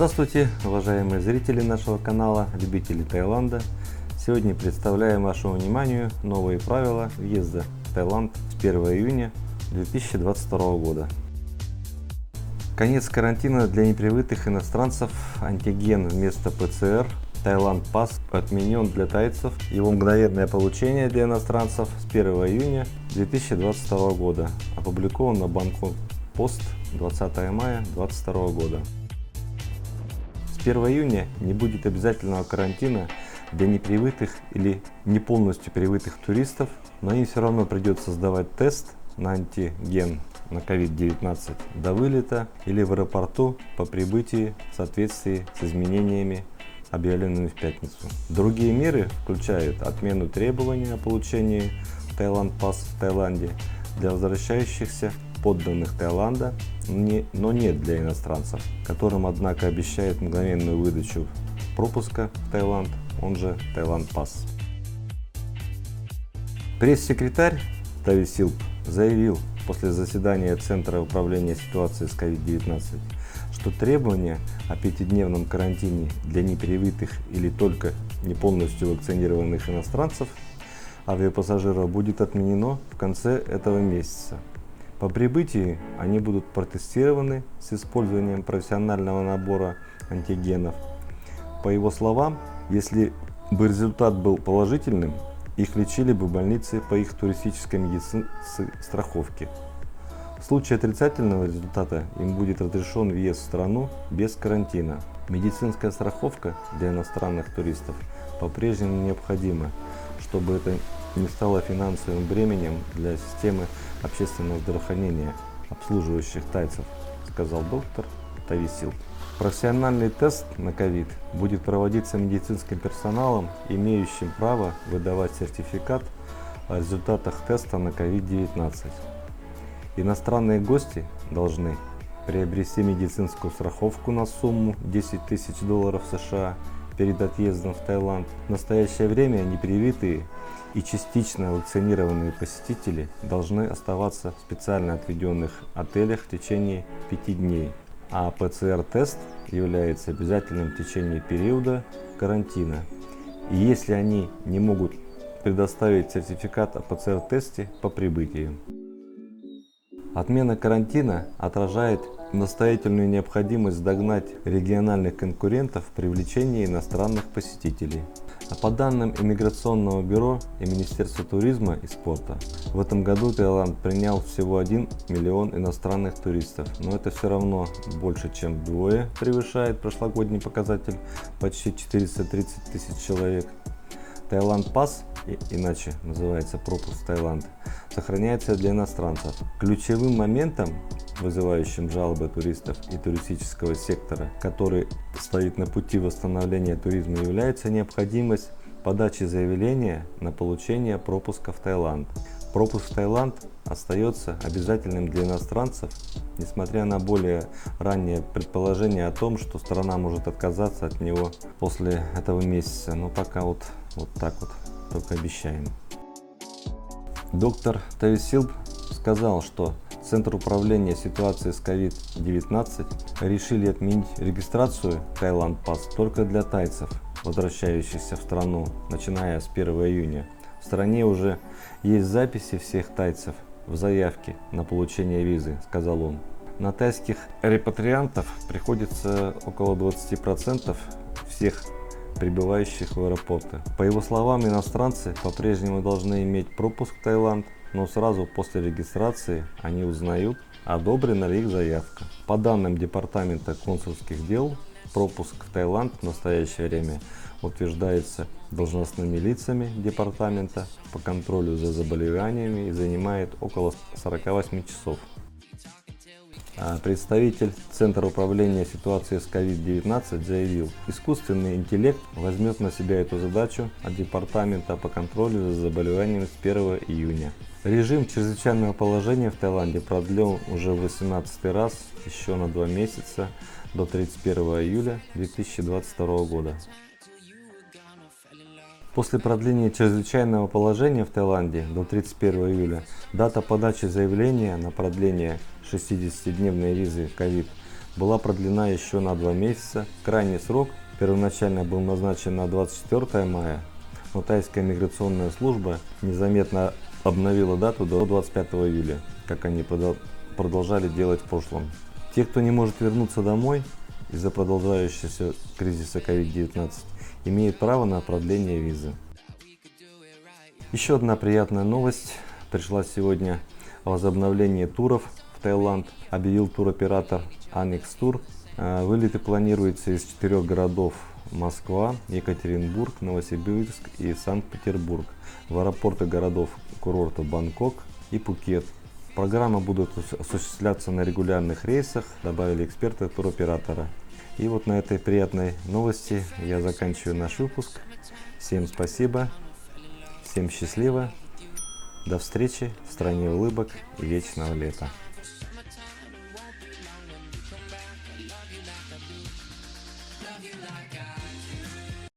Здравствуйте, уважаемые зрители нашего канала, любители Таиланда. Сегодня представляем вашему вниманию новые правила въезда в Таиланд с 1 июня 2022 года. Конец карантина для непривытых иностранцев. Антиген вместо ПЦР. Таиланд Пас отменен для тайцев. Его мгновенное получение для иностранцев с 1 июня 2022 года. Опубликован на Банку Пост 20 мая 2022 года. С 1 июня не будет обязательного карантина для непривытых или не полностью привытых туристов, но им все равно придется сдавать тест на антиген на COVID-19 до вылета или в аэропорту по прибытии в соответствии с изменениями, объявленными в пятницу. Другие меры включают отмену требования о получении Таиланд Пас в Таиланде для возвращающихся подданных Таиланда, но не для иностранцев, которым, однако, обещают мгновенную выдачу пропуска в Таиланд, он же Таиланд Пас. Пресс-секретарь Тависилп заявил после заседания Центра управления ситуацией с COVID-19, что требование о 5-дневном карантине для непривитых или только не полностью вакцинированных иностранцев авиапассажиров будет отменено в конце этого месяца. По прибытии они будут протестированы с использованием профессионального набора антигенов. По его словам, если бы результат был положительным, их лечили бы в больнице по их туристической медицинской страховке. В случае отрицательного результата им будет разрешен въезд в страну без карантина. Медицинская страховка для иностранных туристов по-прежнему необходима, чтобы это не стало финансовым бременем для системы общественного здравоохранения, обслуживающих тайцев, сказал доктор Тависилп. Профессиональный тест на COVID будет проводиться медицинским персоналом, имеющим право выдавать сертификат о результатах теста на COVID-19. Иностранные гости должны приобрести медицинскую страховку на сумму $10 тысяч США перед отъездом в Таиланд. В настоящее время непривитые и частично вакцинированные посетители должны оставаться в специально отведенных отелях в течение 5 дней, а ПЦР-тест является обязательным в течение периода карантина. И если они не могут предоставить сертификат о ПЦР-тесте по прибытии. Отмена карантина отражает настоятельную необходимость догнать региональных конкурентов в привлечении иностранных посетителей. А по данным Иммиграционного бюро и Министерства туризма и спорта, в этом году Таиланд принял всего 1 миллион иностранных туристов, но это все равно больше, чем вдвое превышает прошлогодний показатель почти 430 тысяч человек. Таиланд Пас, иначе называется пропуск в Таиланд, сохраняется для иностранцев. Ключевым моментом, вызывающим жалобы туристов и туристического сектора, который стоит на пути восстановления туризма, является необходимость подачи заявления на получение пропуска в Таиланд. Пропуск в Таиланд остается обязательным для иностранцев, несмотря на более раннее предположение о том, что страна может отказаться от него после этого месяца. Но пока вот так вот, только обещаем. Доктор Тависилп сказал, что Центр управления ситуацией с COVID-19 решили отменить регистрацию Таиланд Пас только для тайцев, возвращающихся в страну, начиная с 1 июня. В стране уже есть записи всех тайцев в заявке на получение визы, сказал он. На тайских репатриантов приходится около 20% всех прибывающих в аэропорты. По его словам, иностранцы по-прежнему должны иметь пропуск в Таиланд, но сразу после регистрации они узнают, одобрена ли их заявка. По данным Департамента консульских дел, пропуск в Таиланд в настоящее время утверждается должностными лицами департамента по контролю за заболеваниями и занимает около 48 часов. Представитель Центра управления ситуацией с COVID-19 заявил, искусственный интеллект возьмет на себя эту задачу от Департамента по контролю за заболеваниями с 1 июня. Режим чрезвычайного положения в Таиланде продлен уже в 18-й раз еще на 2 месяца до 31 июля 2022 года. После продления чрезвычайного положения в Таиланде до 31 июля дата подачи заявления на продление 60-дневной визы COVID была продлена еще на 2 месяца. Крайний срок первоначально был назначен на 24 мая, но тайская миграционная служба незаметно обновила дату до 25 июля, как они продолжали делать в прошлом. Те, кто не может вернуться домой из-за продолжающегося кризиса COVID-19, имеют право на продление визы. Еще одна приятная новость пришла сегодня о возобновлении туров в Таиланд. Объявил туроператор Annex Tour. Вылеты планируются из 4 городов: Москва, Екатеринбург, Новосибирск и Санкт-Петербург, в аэропорты городов-курортов Бангкок и Пхукет. Программа будет осуществляться на регулярных рейсах, добавили эксперты туроператора. И вот на этой приятной новости я заканчиваю наш выпуск. Всем спасибо, всем счастливо, до встречи в стране улыбок и вечного лета. Love you like